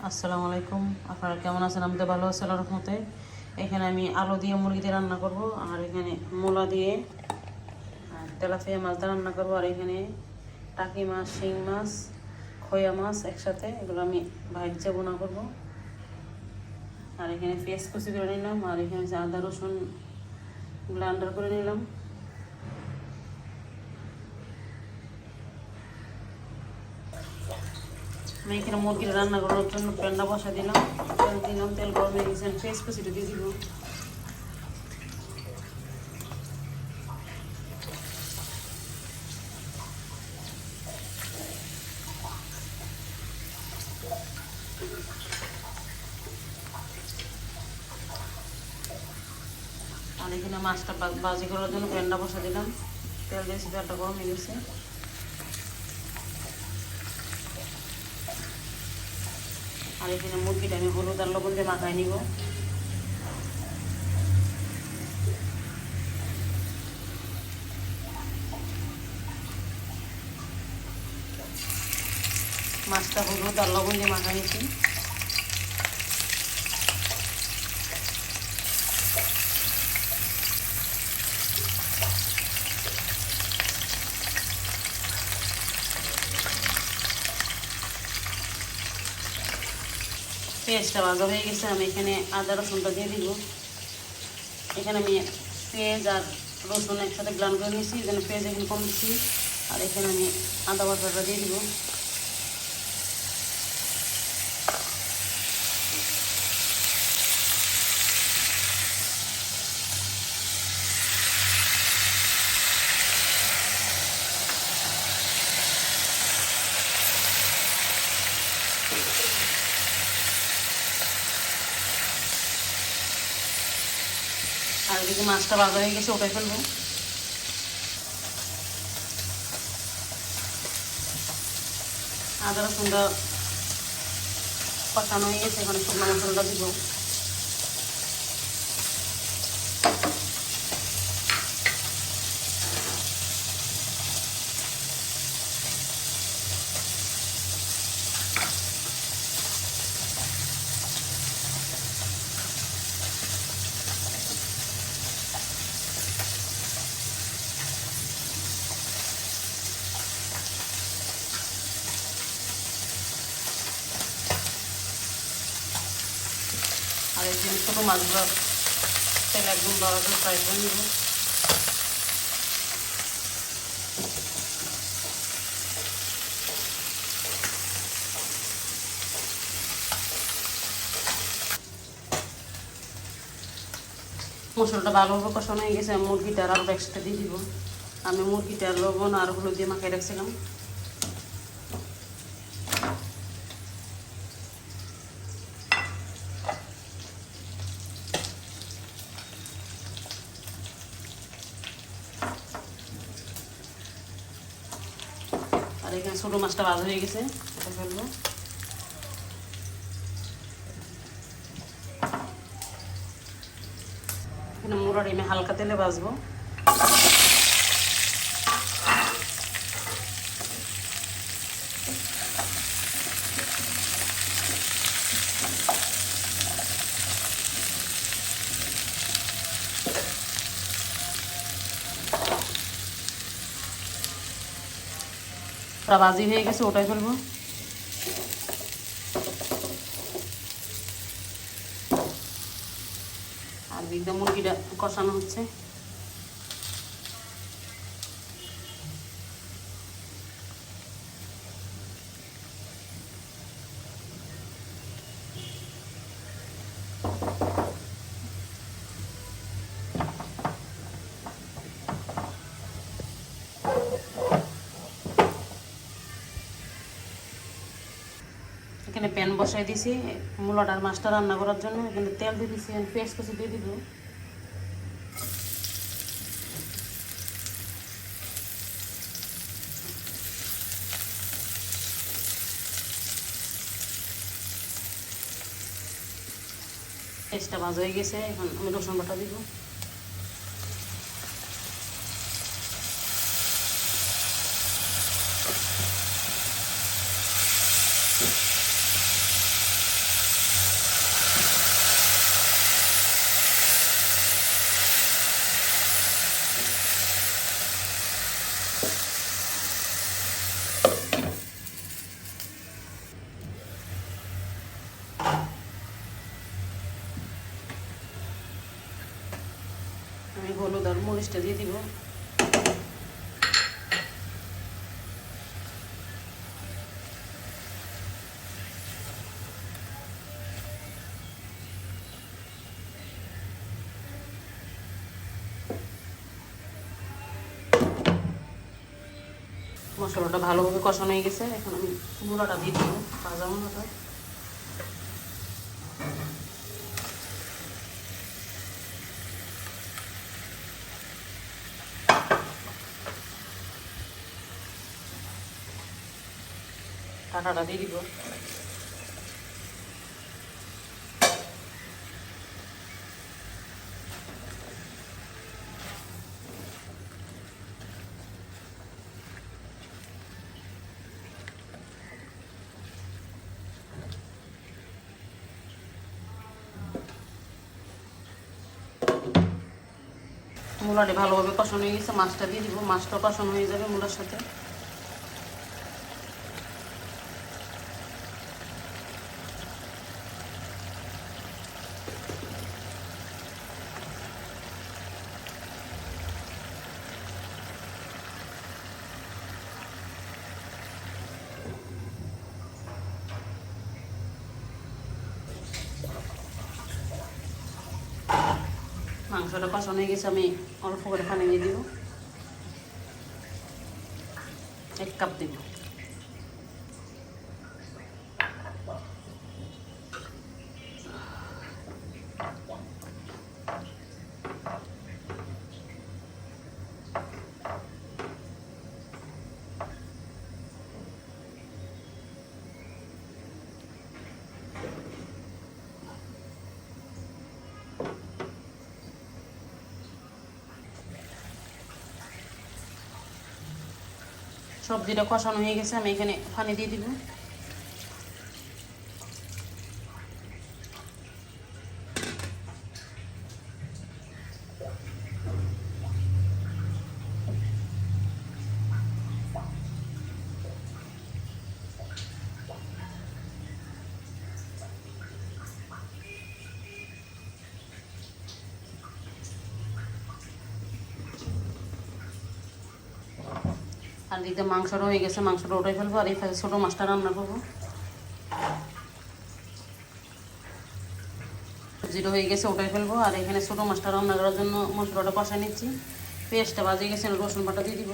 আসসালামু আলাইকুম। আপনারা কেমন আছেন? আমি তো ভালো আছি আল্লাহর রহমতে। এখানে আমি আলু দিয়ে মুরগি দিয়ে রান্না করব, আর এখানে মূলা দিয়ে তেলাপিয়া মাছ দিয়ে রান্না করব, আর এখানে টাকি মাছ, শিং মাছ, খোয়া মাছ একসাথে, এগুলো আমি ভাজা বোনা করব। আর এখানে পেঁয়াজ কুচি করে নিলাম, আর এখানে আদা রসুন ব্লেন্ডার করে নিলাম। আমি এখানে মুরগিটা রান্না করার জন্য প্যানটা বসা দিলাম, তেল দিলাম, তেল গরম হয়ে গেছে, পেঁয়াজ কুচিটা দিয়ে দিব। আর এখানে মাছটা ভাজি করার জন্য প্যানটা বসা দিলাম, তেল দিয়েছি, তেলটা গরম হয়ে গেছে। আর এখানে মুরগিটা আমি হলুদ আর লবণ দিয়ে মাখায় নিব। মাছটা হলুদ আর লবণ দিয়ে মাখায় নিচ্ছি। পেঁয়াজটা ভাজা হয়ে গেছে, আমি এখানে আদা রসুনটা দিয়ে দিব। এখানে আমি পেঁয়াজ আর রসুন একসাথে ব্লেন্ড করে নিয়েছি, এখানে পেঁয়াজ এখানে কম দিচ্ছি। আর এখানে আমি আদা বাটাটা দিয়ে দিব। আর এদিকে মাছটা ভাজা হয়ে গেছে, ওটাই ফেলবো। আদা রসুনটা কষানো হয়ে গেছে, এখানে শুকনো মশলাটা দিব। আর এই ছোটো মাছগুলো তেল একদম ভালো করে ফ্রাই করে নিব। মশলাটা ভালোভাবে কষানো হয়ে গেছে, মুরগিটা আর আলুটা একসাথে দিয়ে দিব। আমি মুরগিটা লবণ আর হলুদ দিয়ে মাখিয়ে রাখছিলাম। আর এখানে ছোটো মাছটা ভাজা হয়ে গেছে, এটা ফেলবো। এখানে মুড়াটা আমি হালকা তেলে ভাজবো। ওটা ভাজি হয়ে গেছে, ওটাই ফেলবো। আর একদম মুরগিটা কষানো হচ্ছে। এখানে প্যান বসাই দিছি মূলাটার মাছটা রান্না করার জন্য। এখানে তেল দিয়ে দিছি, পেঁয়াজ কুচি দিয়ে দিব। পেঁয়াজটা ভাজা হয়ে গেছে, এখন আমি রসুন বাটা দিব। হলুদ আর মরিচটা দিয়ে দিব। মশলাটা ভালোভাবে কষানো হয়ে গেছে, এখন আমি মূলাটা দিয়ে দিব, ভাজা মূলাটা। টাটাটা দিয়ে দিব। মূলাটি ভালোভাবে কষানো হয়ে গেছে, মাছটা দিয়ে দিব। মাছটা কষানো হয়ে যাবে মূলার সাথে। মাংসটা কষানো হয়ে গেছে, আমি অল্প করে পানি দিয়ে দিব, 1 কাপ দিব। সবজিটা কষানো হয়ে গেছে, আমি এখানে পানি দিয়ে দিব। আর দিকে মাংসটা হয়ে গেছে, মাংসটা ওটাই ফেলবো, আর এই ফাঁকে ছোটো মাছটা রান্না করবো। সবজিটা হয়ে গেছে, ওটাই ফেলবো। আর এখানে ছোটো মাছটা রান্না করার জন্য মশলাটা কষা নিচ্ছি। পেঁয়াজটা বাজে গেছে, রসুন বাটা দিয়ে দিব।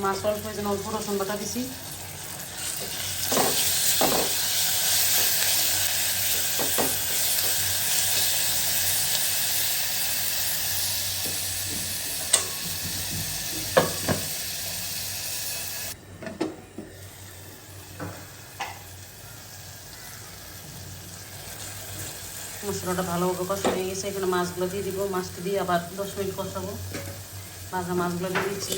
মাছ অল্প হয়ে যেন অল্প রসুন বাটা দিছি। মশলাটা ভালোভাবে কষা হয়ে গেছে, এখানে মাছগুলো দিয়ে দিব। মাছটা দিয়ে আবার 10 মিনিট কষাবো। ভাজা মাছগুলো দিয়ে দিচ্ছি।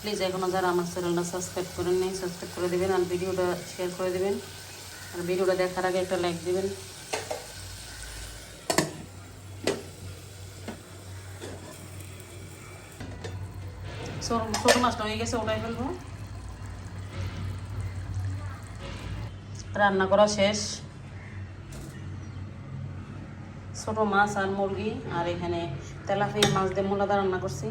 প্লিজ এখনও যারা আমার চ্যানেলটা সাবস্ক্রাইব করেন নাই, সাবস্ক্রাইব করে দেবেন, আর ভিডিওটা শেয়ার করে দেবেন, আর ভিডিওটা দেখার আগে একটা লাইক দেবেন। ছোটো মাছটা হয়ে গেছে, ওটাই ফেলবো। রান্না করা শেষ। ছোটো মাছ আর মুরগি, আর এখানে তেলাপিয়া মাছ দিয়ে মূলাদা রান্না করছি।